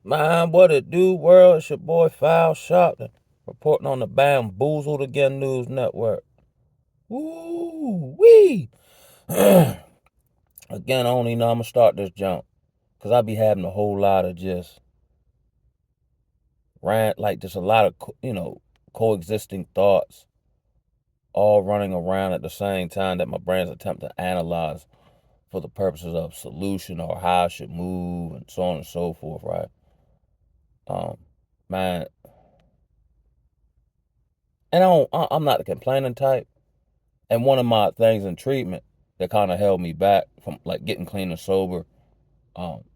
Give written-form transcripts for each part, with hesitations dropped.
Man, what it do, world? It's your boy Foul Shopton, reporting on the Bamboozled Again News Network. Woo wee! Again, I don't even know I'm gonna start this jump, cause I be having a whole lot of just rant, like just a lot of coexisting thoughts, all running around at the same time that my brain's attempt to analyze for the purposes of solution or how I should move and so on and so forth. Right? Um, man, and I'm not the complaining type. And one of my things in treatment that kind of held me back from like getting clean and sober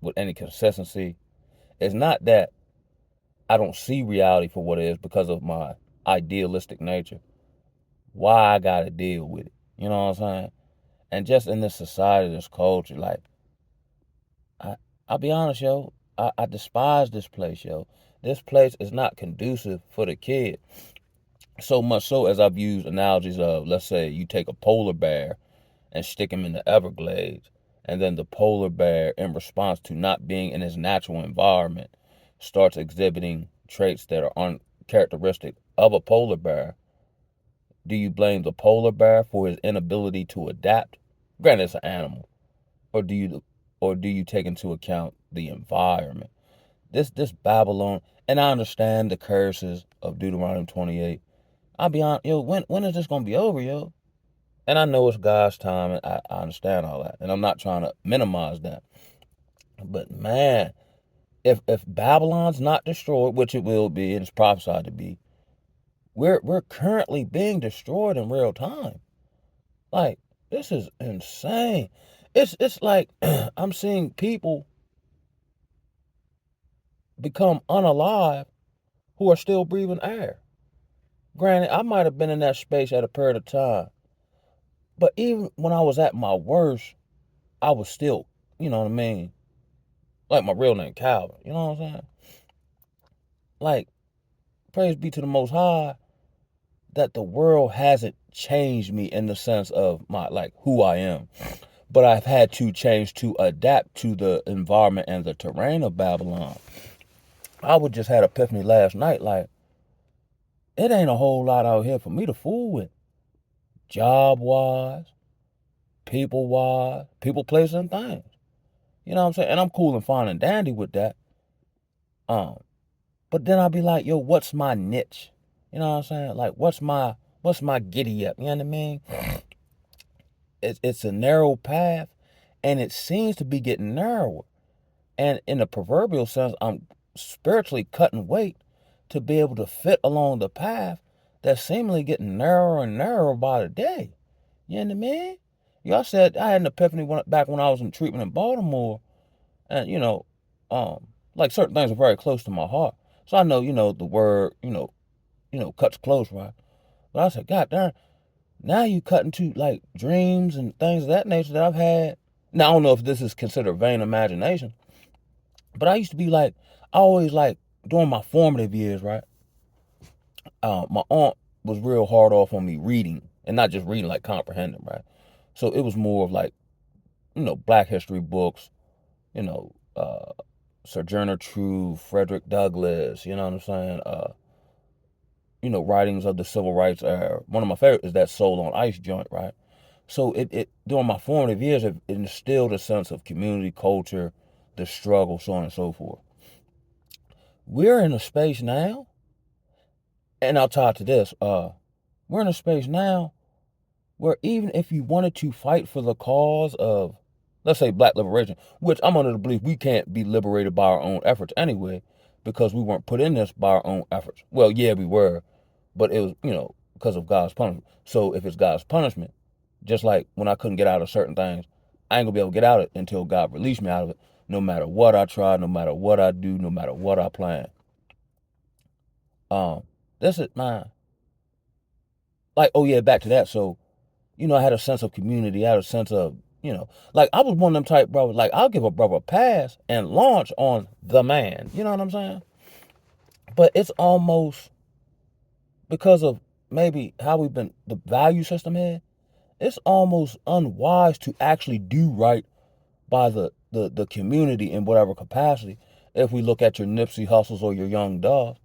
with any consistency is not that I don't see reality for what it is because of my idealistic nature. Why I gotta deal with it. You know what I'm saying? And just in this society, this culture, like I I'll be honest, yo, I despise this place, yo. This place is not conducive for the kid. So much so as I've used analogies of, let's say you take a polar bear and stick him in the Everglades. And then the polar bear, in response to not being in his natural environment, starts exhibiting traits that are uncharacteristic of a polar bear. Do you blame the polar bear for his inability to adapt? Granted, it's an animal. Or do you take into account the environment? This Babylon, and I understand the curses of Deuteronomy 28. I'll be honest, yo, when is this gonna be over, yo? And I know it's God's time, and I understand all that. And I'm not trying to minimize that. But man, if Babylon's not destroyed, which it will be, and it's prophesied to be, we're currently being destroyed in real time. Like, this is insane. It's like I'm seeing people become unalive who are still breathing air. Granted, I might have been in that space at a period of time, but even when I was at my worst, I was still, you know what I mean? Like my real name, Calvin. You know what I'm saying? Like, praise be to the Most High that the world hasn't changed me in the sense of my, like, who I am. But I've had to change to adapt to the environment and the terrain of Babylon. I would just had epiphany last night. Like, it ain't a whole lot out here for me to fool with. Job wise, people, places, and things. You know what I'm saying? And I'm cool and fine and dandy with that. Um, but then I'll be like, yo, what's my niche? You know what I'm saying? Like, what's my giddy up? You know what I mean? It's a narrow path, and it seems to be getting narrower. And in the proverbial sense, I'm spiritually cutting weight to be able to fit along the path that's seemingly getting narrower and narrower by the day. You know what I mean? Y'all said I had an epiphany back when I was in treatment in Baltimore, and like certain things are very close to my heart. So I know, the word, cuts close, right? But I said, God darn, now you cut into like dreams and things of that nature that I've had. Now I don't know if this is considered vain imagination, but I used to be like, I always like during my formative years, right? My aunt was real hard off on me reading and not just reading, like comprehending, right? So it was more of like, Black history books, you know, uh, Sojourner Truth, Frederick Douglass, you know what I'm saying? Writings of the civil rights era. One of my favorites is that Soul on Ice joint, right? So it during my formative years, it instilled a sense of community, culture, the struggle, so on and so forth. We're in a space now, and I'll tie to this. We're in a space now where even if you wanted to fight for the cause of, let's say, black liberation, which I'm under the belief we can't be liberated by our own efforts anyway, because we weren't put in this by our own efforts. Well, yeah, we were, but it was, because of God's punishment. So if it's God's punishment, just like when I couldn't get out of certain things, I ain't gonna be able to get out of it until God released me out of it, no matter what I try, no matter what I do, no matter what I plan. Um, this is mine. Like, oh yeah, back to that. So, I had a sense of community. I had a sense of, like I was one of them type brothers. Like I'll give a brother a pass and launch on the man. You know what I'm saying? But it's almost because of maybe how we've been the value system here. It's almost unwise to actually do right by the community in whatever capacity, If we look at your Nipsey Hussles or your Young Dolph,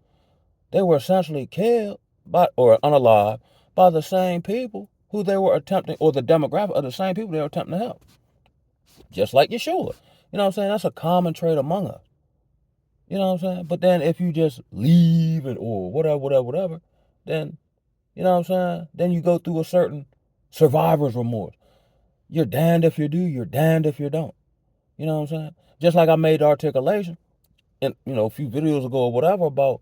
they were essentially killed by or unalive by the same people who they were attempting, or the demographic of the same people they were attempting to help. Just like Yeshua. You know what I'm saying? That's a common trait among us. You know what I'm saying? But then if you just leave and or whatever, then you know what I'm saying? Then you go through a certain survivor's remorse. You're damned if you do, you're damned if you don't. You know what I'm saying? Just like I made the articulation in, a few videos ago or whatever about,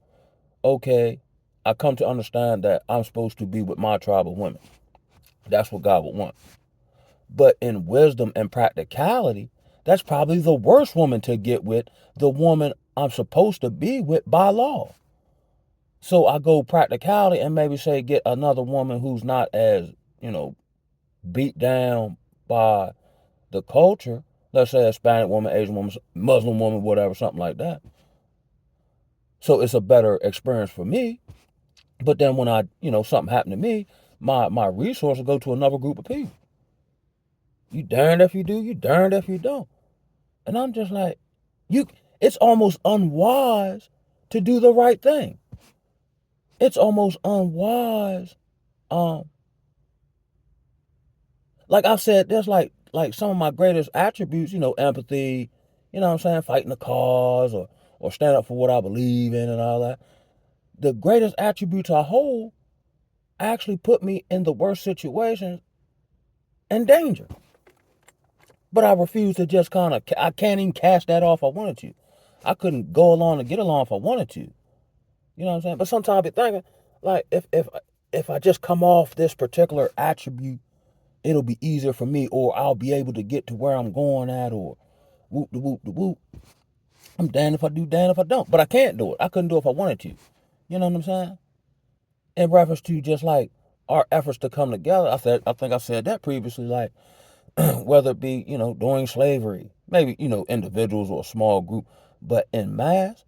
okay, I come to understand that I'm supposed to be with my tribe of women. That's what God would want. But in wisdom and practicality, that's probably the worst woman to get with, the woman I'm supposed to be with by law. So I go practicality and maybe say get another woman who's not as, beat down by the culture. Let's say a Hispanic woman, Asian woman, Muslim woman, whatever, something like that. So it's a better experience for me. But then when something happened to me, my resources go to another group of people. You darned if you do, you darned if you don't. And I'm just like, it's almost unwise to do the right thing. It's almost unwise. Like I've said, there's like some of my greatest attributes, empathy, what I'm saying, fighting the cause or stand up for what I believe in and all that. The greatest attributes I hold actually put me in the worst situations and danger. But I refuse to just I can't even cast that off if I wanted to. I couldn't go along and get along if I wanted to. You know what I'm saying? But sometimes I be thinking, like, if I just come off this particular attribute, it'll be easier for me, or I'll be able to get to where I'm going at, or whoop de whoop de whoop. I'm damned if I do, damned if I don't. But I can't do it. I couldn't do it if I wanted to. You know what I'm saying? In reference to just like our efforts to come together, I think I said that previously, like whether it be, during slavery, maybe, individuals or a small group, but in mass,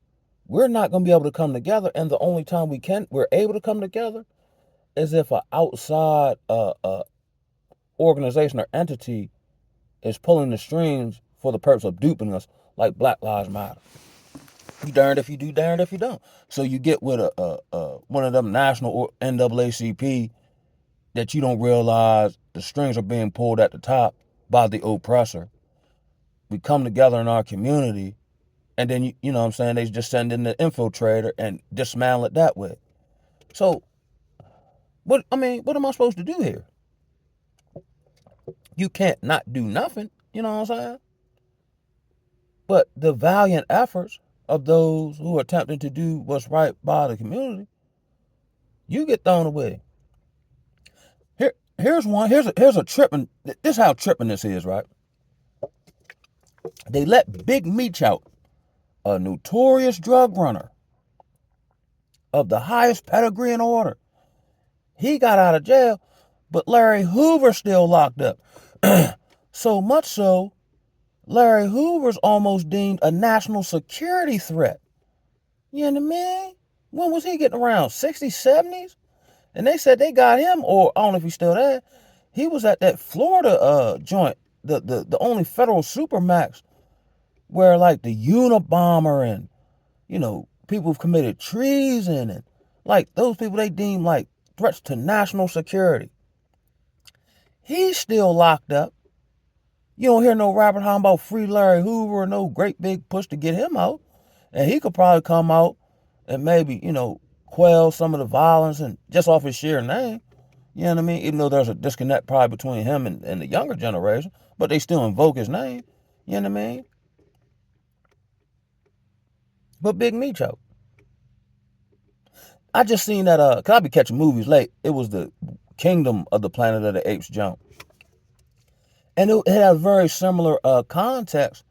we're not going to be able to come together. And the only time we're able to come together is if an outside organization or entity is pulling the strings for the purpose of duping us, like Black Lives Matter. You darned if you do, darned if you don't. So you get with one of them national or NAACP that you don't realize the strings are being pulled at the top by the oppressor. We come together in our community, and then you know what I'm saying, they just send in the infiltrator and dismantle it that way. So what am I supposed to do here? You can't not do nothing, you know what I'm saying? But the valiant efforts of those who are attempting to do what's right by the community, you get thrown away. Here's one. Here's a tripping. This is how tripping this is, right? They let Big Meech out, a notorious drug runner of the highest pedigree and order. He got out of jail, but Larry Hoover's still locked up. So much so, Larry Hoover's almost deemed a national security threat. You know what I mean? When was he getting around? 60s, 70s? And they said they got him, or I don't know if he's still there. He was at that Florida joint, the only federal supermax, where like the Unabomber and, people who've committed treason and like those people they deem like threats to national security. He's still locked up. You don't hear no rapper talking about free Larry Hoover or no great big push to get him out. And he could probably come out and maybe, quell some of the violence and just off his sheer name. You know what I mean? Even though there's a disconnect probably between him and the younger generation, but they still invoke his name. You know what I mean? But Big Meech out. I just seen that, cause I be catching movies late. It was the Kingdom of the Planet of the Apes jump. And it had a very similar context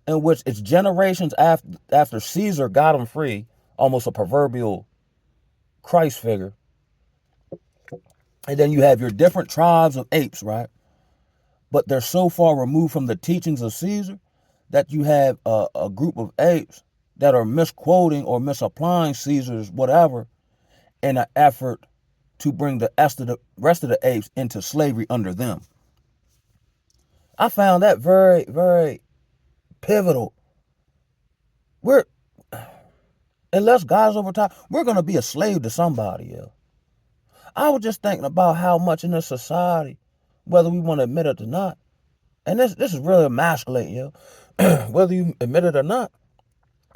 in which it's generations after Caesar got him free, almost a proverbial Christ figure. And then you have your different tribes of apes, right? But they're so far removed from the teachings of Caesar that you have a group of apes that are misquoting or misapplying Caesar's whatever in an effort to bring the rest of the apes into slavery under them. I found that very, very pivotal we're, unless God's over time, we're going to be a slave to somebody, yo. I was just thinking about how much in this society, whether we want to admit it or not, and this is really emasculating, yo. Whether you admit it or not,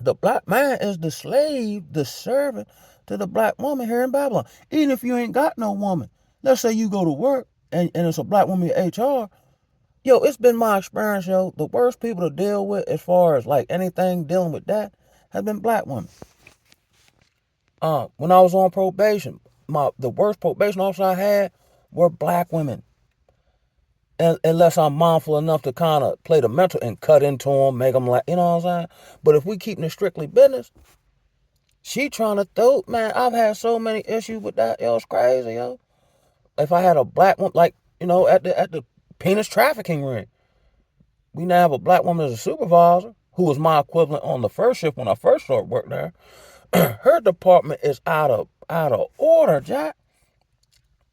the black man is the slave, the servant to the black woman here in Babylon. Even if you ain't got no woman. Let's say you go to work and it's a black woman in HR. Yo, it's been my experience, yo. The worst people to deal with as far as like anything dealing with that has been black women. When I was on probation, the worst probation officer I had were black women. And unless I'm mindful enough to kind of play the mentor and cut into them, make them like, you know what I'm saying? But if we keep it strictly business, she trying to throw, man, I've had so many issues with that. Yo, it's crazy, yo. If I had a black woman, like, at the penis trafficking ring, we now have a black woman as a supervisor who was my equivalent on the first shift when I first started work there. Her department is out of order, Jack.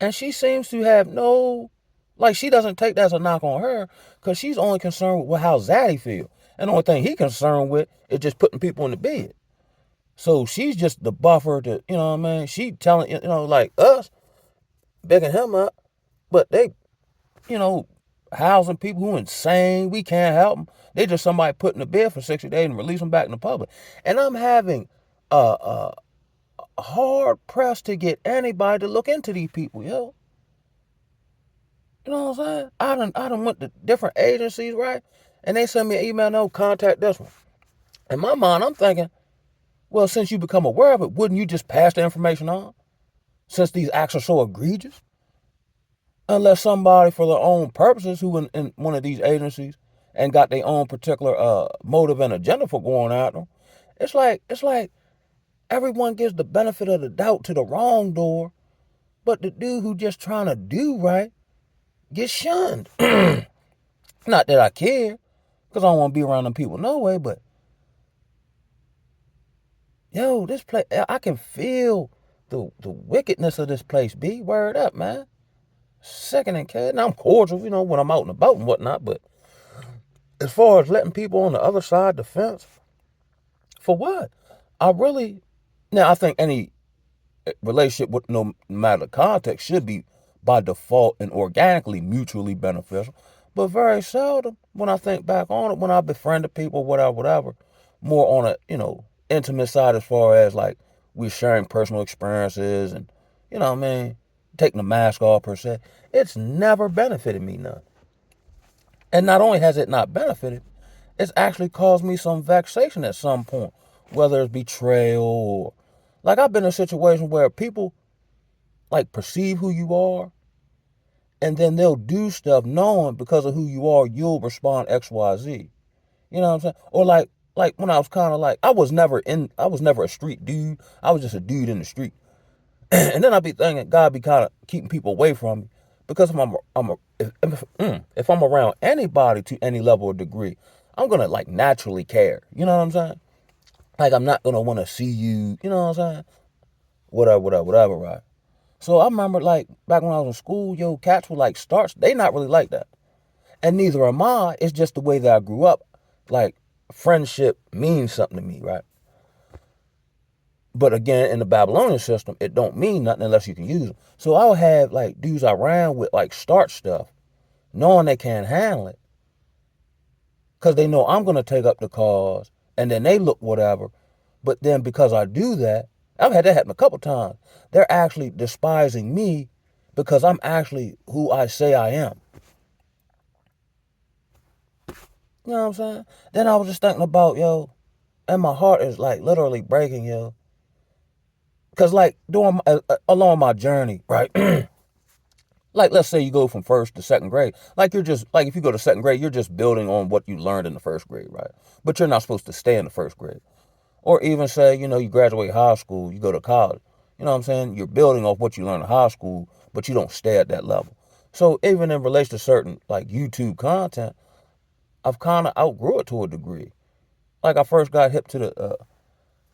And she seems to have no, like, she doesn't take that as a knock on her, because she's only concerned with how Zaddy feel. And the only thing he concerned with is just putting people in the bed. So she's just the buffer to, you know what I mean? She telling, like us, bigging him up, but they, housing people who insane. We can't help them. They just somebody put in the bed for 60 days and release them back in the public. And I'm having hard pressed to get anybody to look into these people, yo. You know what I'm saying? I done went to different agencies, right? And they send me an email, no, contact this one. In my mind, I'm thinking, well, since you become aware of it, wouldn't you just pass the information on? Since these acts are so egregious? Unless somebody for their own purposes who in one of these agencies and got their own particular motive and agenda for going after them. It's like everyone gives the benefit of the doubt to the wrong door, but the dude who just trying to do right gets shunned. Not that I care, because I don't want to be around them people no way, but yo, this place, I can feel the wickedness of this place, B. Word up, man. Second and cat. Now I'm cordial, when I'm out and about and whatnot, but as far as letting people on the other side of the fence, for what? I think any relationship with no matter the context should be by default and organically mutually beneficial. But very seldom, when I think back on it, when I befriended people, whatever, more on a, intimate side as far as like we're sharing personal experiences and, taking the mask off per se, it's never benefited me none. And not only has it not benefited, it's actually caused me some vexation at some point, whether it's betrayal or, like, I've been in a situation where people like perceive who you are, and then they'll do stuff knowing because of who you are, you'll respond XYZ. You know what I'm saying? Or like when I was kind of like, I was never a street dude. I was just a dude in the street. And then I'd be thinking God be kind of keeping people away from me, because if I'm around anybody to any level or degree, I'm gonna like naturally care. You know what I'm saying? Like, I'm not gonna want to see you. You know what I'm saying? Whatever, right? So I remember, like, back when I was in school, yo, cats were like starts. They not really like that, and neither am I. It's just the way that I grew up. Like, friendship means something to me, right? But again, in the Babylonian system, it don't mean nothing unless you can use them. So I'll have like dudes I ran with like start stuff, knowing they can't handle it, because they know I'm gonna take up the cause, and then they look whatever. But then because I do that, I've had that happen a couple times. They're actually despising me because I'm actually who I say I am. You know what I'm saying? Then I was just thinking about, yo, and my heart is like literally breaking, yo. Because like along my journey, right? Like, let's say you go from first to second grade. Like, you're just, like, if you go to second grade, you're just building on what you learned in the first grade, right? But you're not supposed to stay in the first grade. Or even say, you graduate high school, you go to college. You know what I'm saying? You're building off what you learned in high school, but you don't stay at that level. So even in relation to certain, like, YouTube content, I've kind of outgrew it to a degree. Like, I first got hip to the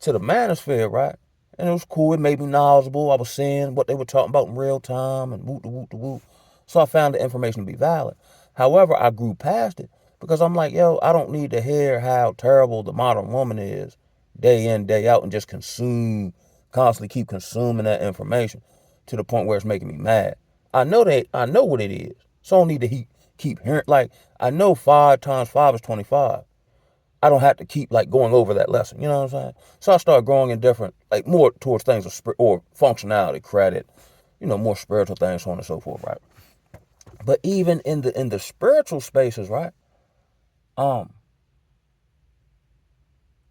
manosphere, right? And it was cool. It made me knowledgeable. I was seeing what they were talking about in real time and whoop. So I found the information to be valid. However, I grew past it because I'm like, yo, I don't need to hear how terrible the modern woman is day in, day out, and just constantly keep consuming that information to the point where it's making me mad. I know what it is. So I don't need to keep hearing, like, I know 5 times 5 is 25. I don't have to keep like going over that lesson. You know what I'm saying? So I started growing in different, like more towards things or functionality, credit, more spiritual things, so on and so forth, right? But even in the spiritual spaces, right? Um,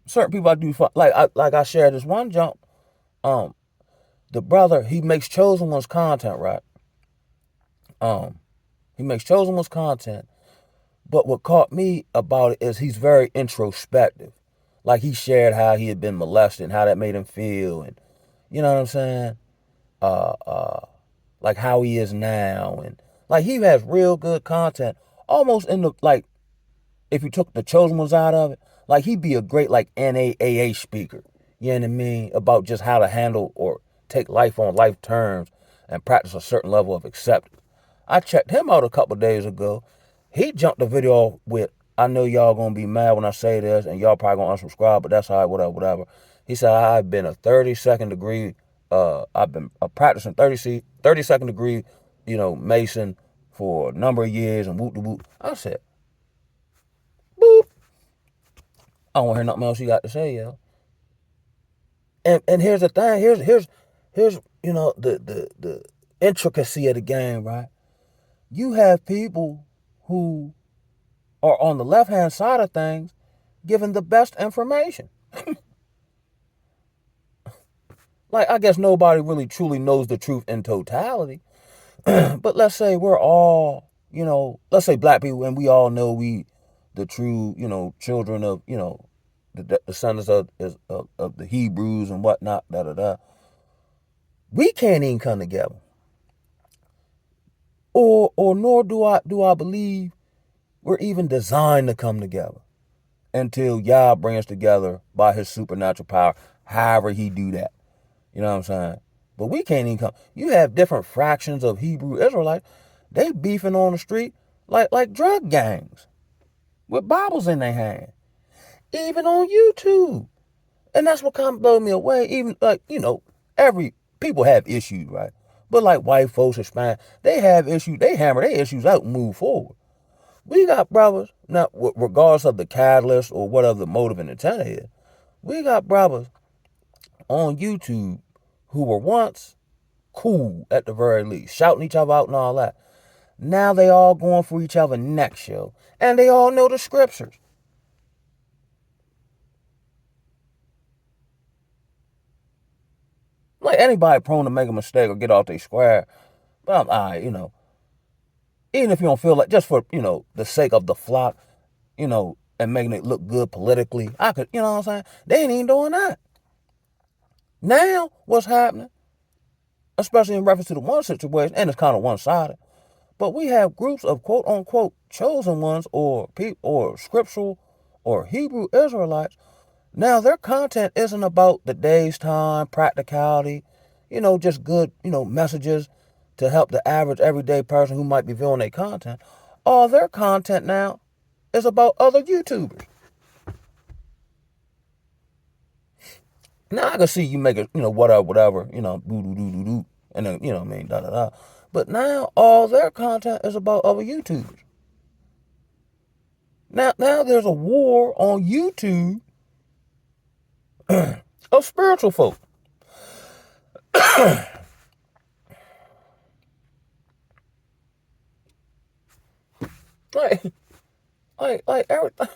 certain people I do like I shared this one jump. Um, the brother, he makes chosen one's content, right? Um, he makes chosen one's content, but what caught me about it is he's very introspective. Like he shared how he had been molested and how that made him feel, and you know what I'm saying? Uh, uh, like how he is now, and like he has real good content. Almost in the like, if you took the chosen ones out of it, like he'd be a great like NAAA speaker. You know what I mean? About just how to handle or take life on life terms and practice a certain level of acceptance. I checked him out a couple days ago. He jumped the video with, I know y'all gonna be mad when I say this, and y'all probably gonna unsubscribe, but that's all right, whatever, whatever. He said, I've been a 32nd degree, I've been practicing 32nd degree, Mason for a number of years and whoop de whoop. I said, boop. I don't want to hear nothing else you got to say, yo. And here's the thing, here's the intricacy of the game, right? You have people who are on the left hand side of things giving the best information. Like, I guess nobody really truly knows the truth in totality. But let's say we're all, let's say black people, and we all know the true, children of, the descendants of the Hebrews and whatnot, da da da. We can't even come together. Or nor do I believe we're even designed to come together until Yah brings us together by his supernatural power, however he do that. You know what I'm saying? But we can't even come. You have different fractions of Hebrew Israelites. They beefing on the street like drug gangs with Bibles in their hand, even on YouTube. And that's what kind of blew me away. Even like, every people have issues, right? But like white folks, Hispanic, they have issues. They hammer their issues out and move forward. We got brothers, now regardless of the catalyst or whatever the motive and intent is, we got brothers on YouTube who were once cool at the very least, shouting each other out and all that. Now they all going for each other next, yo. And they all know the scriptures. Like anybody prone to make a mistake or get off their square, but I'm all right, even if you don't feel like, just for, the sake of the flock, and making it look good politically, I could, you know what I'm saying? They ain't even doing that. Now, what's happening, especially in reference to the one situation, and it's kind of one-sided, but we have groups of quote-unquote chosen ones or scriptural or Hebrew Israelites. Now, their content isn't about the day's time, practicality, just good, messages to help the average everyday person who might be viewing their content. All their content now is about other YouTubers. Now I can see you make it, whatever, boo doo doo doo doo, and then, da da da. But now all their content is about other YouTubers. Now there's a war on YouTube of spiritual folk. like, like everything.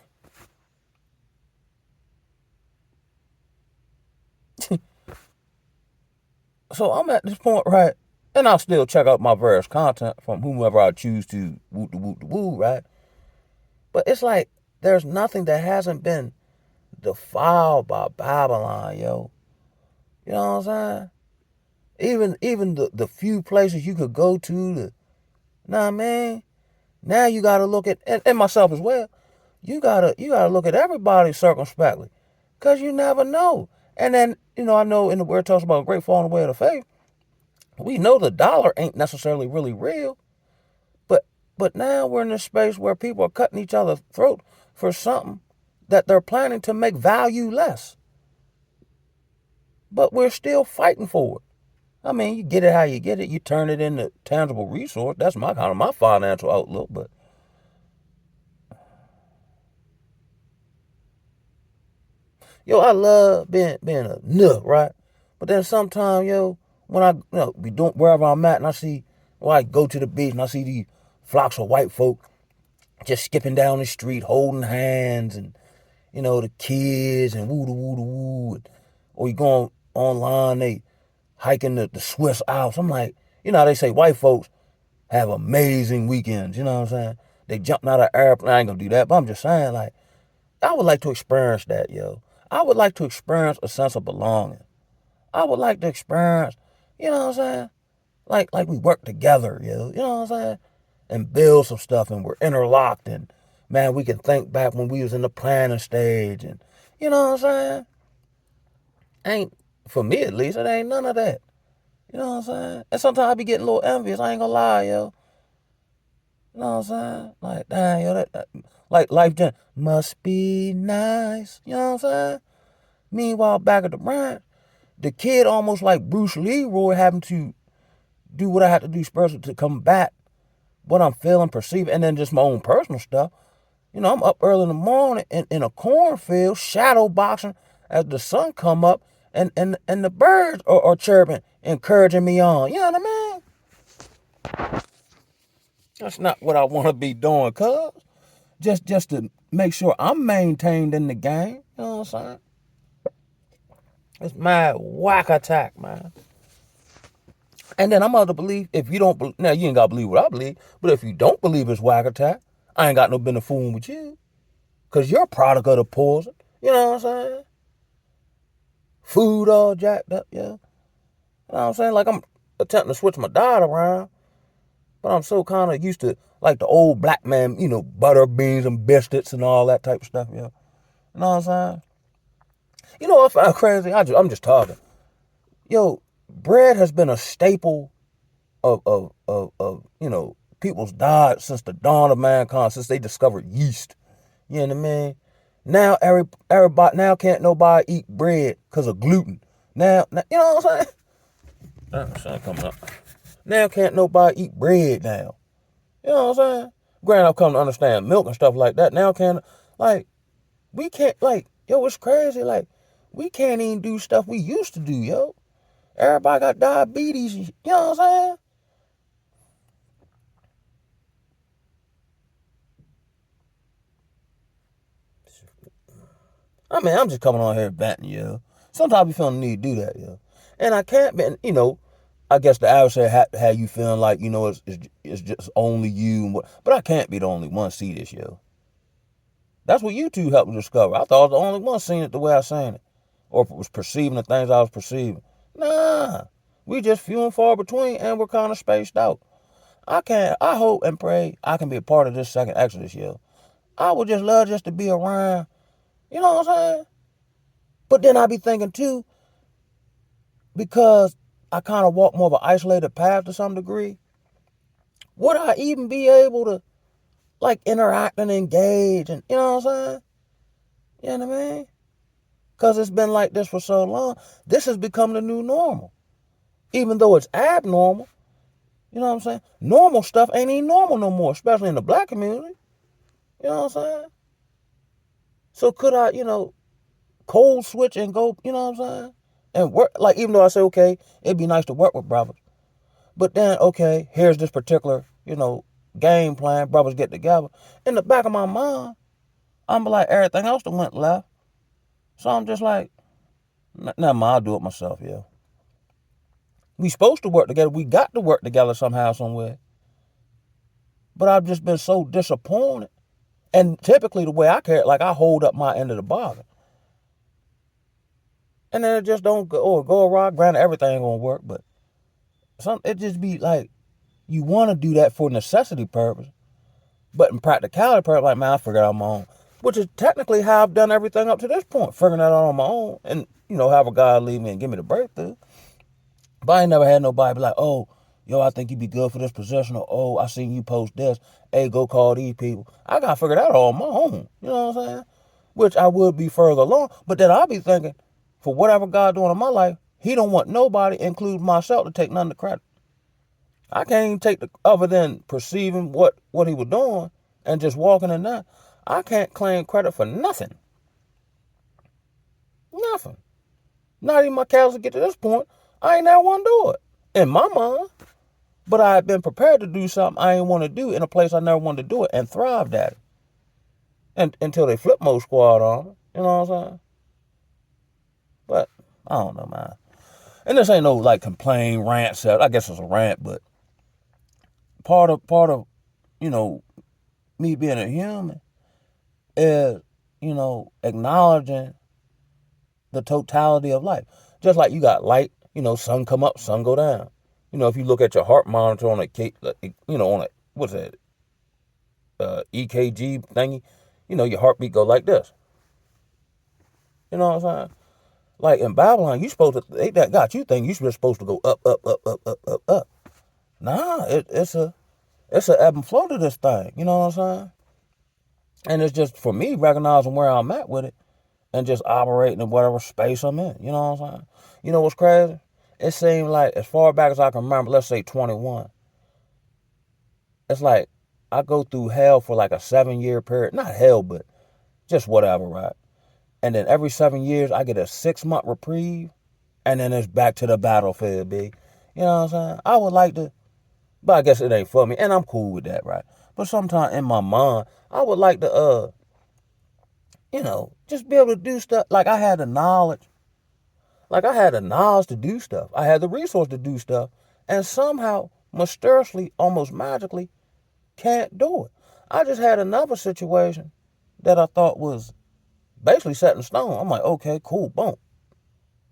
So I'm at this point, right? And I'll still check out my various content from whomever I choose to woo, right? But it's like there's nothing that hasn't been defiled by Babylon, yo. You know what I'm saying? Even the few places you could go to, nah, man. Now you gotta look at, and myself as well. You gotta look at everybody circumspectly, cause you never know. And then I know in the word talks about great falling away of the faith. We know the dollar ain't necessarily really real, but now we're in a space where people are cutting each other's throat for something that they're planning to make value less. but we're still fighting for it. I mean, you get it how you get it. You turn it into tangible resource. That's my kind of my financial outlook. But yo, I love being a nut, right? But then sometimes, yo, when I be doing wherever I'm at, and I see, or I go to the beach and I see these flocks of white folk just skipping down the street, holding hands, and the kids and woo woo woo, or you going online, they hiking the Swiss Alps. I'm like, how they say white folks have amazing weekends. You know what I'm saying? They jumping out of an airplane. I ain't gonna do that, but I'm just saying, like, I would like to experience that, yo. I would like to experience a sense of belonging. I would like to experience, you know what I'm saying? Like we work together, yo. You know what I'm saying? And build some stuff, and we're interlocked, and man, we can think back when we was in the planning stage, and you know what I'm saying? Ain't, for me at least, it ain't none of that. You know what I'm saying? And sometimes I be getting a little envious. I ain't gonna lie, yo. You know what I'm saying? Like, dang, yo, that like life just must be nice. You know what I'm saying? Meanwhile, back at the ranch, the kid almost like Bruce Leroy having to do what I had to do special to combat what I'm feeling, perceiving, and then just my own personal stuff. I'm up early in the morning in a cornfield, shadow boxing as the sun come up, and the birds are chirping, encouraging me on. You know what I mean? That's not what I want to be doing, cuz. Just to make sure I'm maintained in the game. You know what I'm saying? It's mad whack attack, man. And then I'm of the belief, if you don't, now you ain't got to believe what I believe, but if you don't believe it's whack attack, I ain't got no business fooling with you. Because you're a product of the poison. You know what I'm saying? Food all jacked up, yeah. You know what I'm saying? Like I'm attempting to switch my diet around, but I'm so kind of used to like the old black man, butter, beans, and biscuits and all that type of stuff, yeah. You know what I'm saying? You know what I find crazy? I'm just talking. Yo, bread has been a staple of people's diet since the dawn of mankind, since they discovered yeast. You know what I mean? Now everybody now can't nobody eat bread because of gluten. Now, you know what I'm saying? Sun coming up. Now can't nobody eat bread now. You know what I'm saying? Granted, I've come to understand milk and stuff like that. Now we can't, yo, it's crazy. Like, we can't even do stuff we used to do, yo. Everybody got diabetes. You know what I'm saying? I mean, I'm just coming on here venting, yo. Sometimes I be feeling the need to do that, yo. And I can't be, I guess the average say how you feeling like, it's just only you. But I can't be the only one see this, yo. That's what you two helped me discover. I thought I was the only one seeing it the way I seen it. Or was perceiving the things I was perceiving. Nah. We just few and far between, and we're kind of spaced out. I hope and pray I can be a part of this second Exodus, yo. I would just love just to be around. You know what I'm saying? But then I be thinking too, because I kind of walk more of an isolated path to some degree, would I even be able to like interact and engage and you know what I'm saying? You know what I mean? Because it's been like this for so long. This has become the new normal. Even though it's abnormal, you know what I'm saying? Normal stuff ain't even normal no more, especially in the black community. You know what I'm saying? So could I, cold switch and go, you know what I'm saying? And work, like, even though I say, okay, it'd be nice to work with brothers. But then, okay, here's this particular, game plan, brothers get together. In the back of my mind, I'm like, everything else that went left. So I'm just like, never mind, I'll do it myself, yeah. We supposed to work together. We got to work together somehow, somewhere. But I've just been so disappointed. And typically the way I carry it, like I hold up my end of the bargain. And then it just don't go awry. Granted, everything ain't gonna work, but it just be like you want to do that for necessity purpose, but in practicality purpose, like man, I figured out on my own, which is technically how I've done everything up to this point, figuring that out on my own, and have a God lead me and give me the breakthrough. But I ain't never had nobody be like, oh, yo, I think you'd be good for this position, or oh, I seen you post this. Hey, go call these people. I gotta figure that out on my own. You know what I'm saying? Which I would be further along, but then I'll be thinking, for whatever God doing in my life, he don't want nobody, including myself, to take none of the credit. I can't even take the, other than perceiving what he was doing and just walking in that. I can't claim credit for nothing. Nothing. Not even my counselor get to this point. I ain't never want to do it in my mind. But I had been prepared to do something I ain't want to do in a place I never wanted to do it and thrived at it. And until they flip mode squad on me. You know what I'm saying? But I don't know, man. And this ain't no like complain, rant set. I guess it's a rant, but part of, you know, me being a human is, you know, acknowledging the totality of life. Just like you got light, you know, sun come up, sun go down. You know, if you look at your heart monitor on a, you know, on a, what's that, EKG thingy, you know, your heartbeat go like this. You know what I'm saying? Like in Babylon, you supposed to, they that got you think you supposed to go up, up, up, up, up, up, up. Nah, it's a ebb and flow to this thing. You know what I'm saying? And it's just for me recognizing where I'm at with it and just operating in whatever space I'm in. You know what I'm saying? You know what's crazy? It seemed like as far back as I can remember, let's say 21, it's like I go through hell for like a 7-year period. Not hell, but just whatever, right? And then every 7 years, I get a 6-month reprieve, and then it's back to the battlefield, big. You know what I'm saying? I would like to, but I guess it ain't for me, and I'm cool with that, right? But sometimes in my mind, I would like to, you know, just be able to do stuff. Like I had the knowledge. Like I had the knowledge to do stuff. I had the resource to do stuff, and somehow, mysteriously, almost magically, can't do it. I just had another situation that I thought was basically set in stone. I'm like, okay, cool, boom.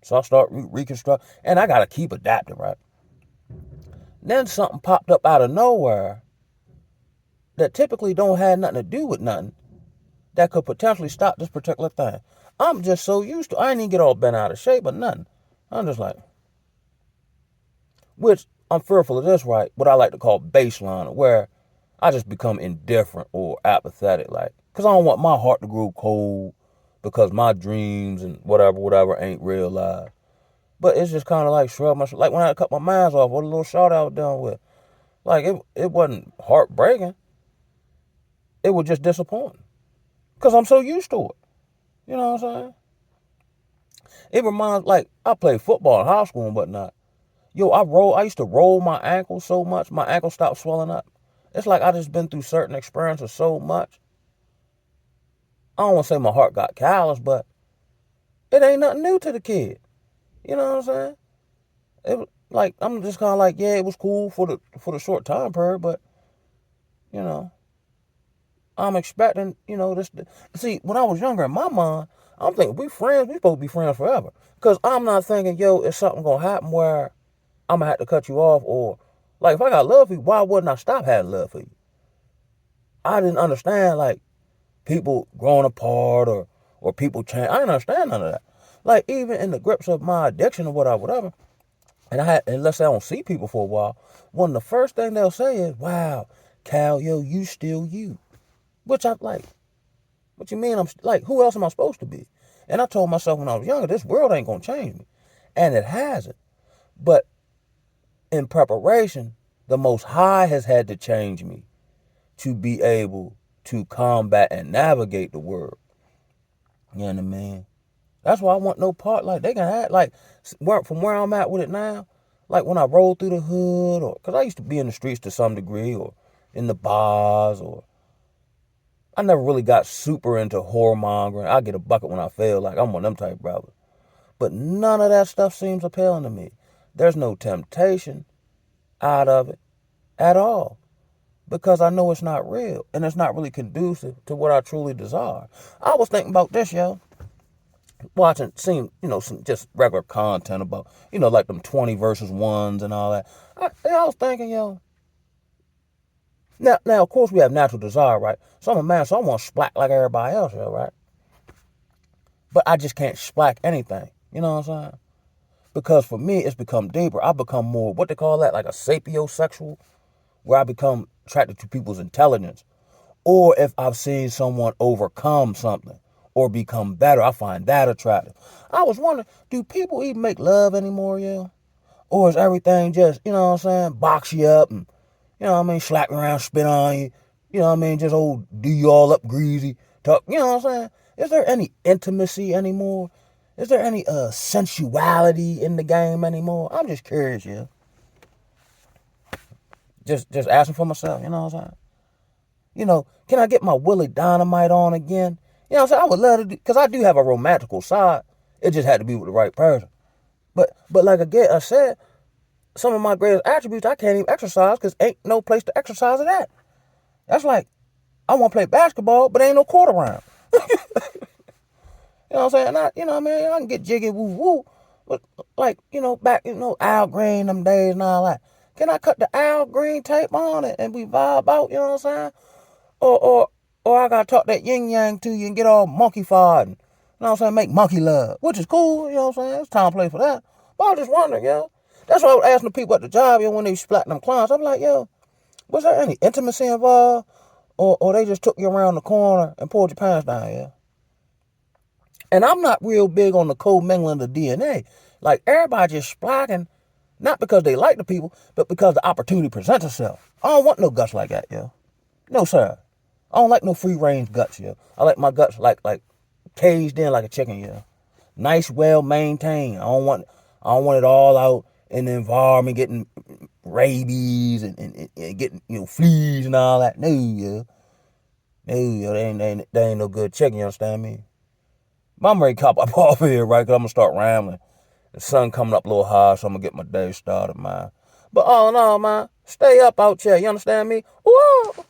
So I start reconstruct, and I gotta keep adapting, right? Then something popped up out of nowhere that typically don't have nothing to do with nothing that could potentially stop this particular thing. I'm just so used to. I ain't even get all bent out of shape or nothing. I'm just like, which I'm fearful of this, right? What I like to call baseline, where I just become indifferent or apathetic, like, because I don't want my heart to grow cold because my dreams and whatever ain't realized. But it's just kind of like shrug my, like when I cut my mask off, what a little shot I was done with. Like it wasn't heartbreaking. It was just disappointing because I'm so used to it. You know what I'm saying? It reminds, like, I played football in high school and whatnot. Yo, I used to roll my ankle so much, my ankle stopped swelling up. It's like I just been through certain experiences so much. I don't want to say my heart got callous, but it ain't nothing new to the kid. You know what I'm saying? It like I'm just kind of like, yeah, it was cool for the short time period, but you know, I'm expecting, you know, this. See, when I was younger, in my mind, I'm thinking we friends, we supposed to be friends forever. Cause I'm not thinking, yo, is something gonna happen where I'm gonna have to cut you off, or like if I got love for you, why wouldn't I stop having love for you? I didn't understand like people growing apart or people change. I didn't understand none of that. Like even in the grips of my addiction or whatever, and let's say I don't see people for a while, one of the first thing they'll say is, "Wow, Cal, yo, you still you," which I'm like, what you mean? I'm like, who else am I supposed to be? And I told myself when I was younger, this world ain't gonna change me, and it hasn't. But in preparation, the Most High has had to change me to be able to combat and navigate the world. You know what I mean? That's why I want no part. Like they can have like from where I'm at with it now. Like when I roll through the hood, or because I used to be in the streets to some degree, or in the bars, or I never really got super into whoremongering. I get a bucket when I feel like I'm one of them type brothers. But none of that stuff seems appealing to me. There's no temptation out of it at all because I know it's not real and it's not really conducive to what I truly desire. I was thinking about this, yo. Seeing, you know, some just regular content about, you know, like them 20 versus ones and all that. I was thinking, yo. Now, of course, we have natural desire, right? So I'm a man, so I want to splack like everybody else, yo, right? But I just can't splack anything. You know what I'm saying? Because for me, it's become deeper. I become more, what they call that, like a sapiosexual, where I become attracted to people's intelligence. Or if I've seen someone overcome something, or become better. I find that attractive. I was wondering, do people even make love anymore, yeah? Or is everything just, you know what I'm saying, box you up and, you know what I mean, slap you around, spit on you, you know what I mean, just old do you all up greasy, talk, you know what I'm saying? Is there any intimacy anymore? Is there any sensuality in the game anymore? I'm just curious, yeah. Just asking for myself, you know what I'm saying? You know, can I get my Willie Dynamite on again? You know what I'm saying? I would love to do, because I do have a romantical side. It just had to be with the right person. But like again, I said, some of my greatest attributes I can't even exercise because ain't no place to exercise it at. That's like, I want to play basketball, but ain't no court around. You know what I'm saying? You know what I mean? I can get jiggy woo woo. But like, you know, back, you know, Al Green them days and all that. Can I cut the Al Green tape on it and we vibe out, you know what I'm saying? Or I gotta talk that yin yang to you and get all monkey fied and, you know what I'm saying, make monkey love. Which is cool, you know what I'm saying? It's time to play for that. But I was just wondering, yo. That's why I was asking the people at the job, yo, when they splatting them clients. I'm like, yo, was there any intimacy involved? Or they just took you around the corner and pulled your pants down, yeah? And I'm not real big on the co-mingling of DNA. Like, everybody just splacking, not because they like the people, but because the opportunity presents itself. I don't want no guts like that, yo. No, sir. I don't like no free-range guts, yo. I like my guts like caged in like a chicken, yo. Nice, well maintained. I don't want it all out in the environment getting rabies and getting, you know, fleas and all that. No, yo. No, yo. They ain't no good chicken, you understand me? But I'm ready to cop up off here, right? Because I'm going to start rambling. The sun coming up a little high, so I'm going to get my day started, man. But all in all, man, stay up out here. You understand me? Whoa!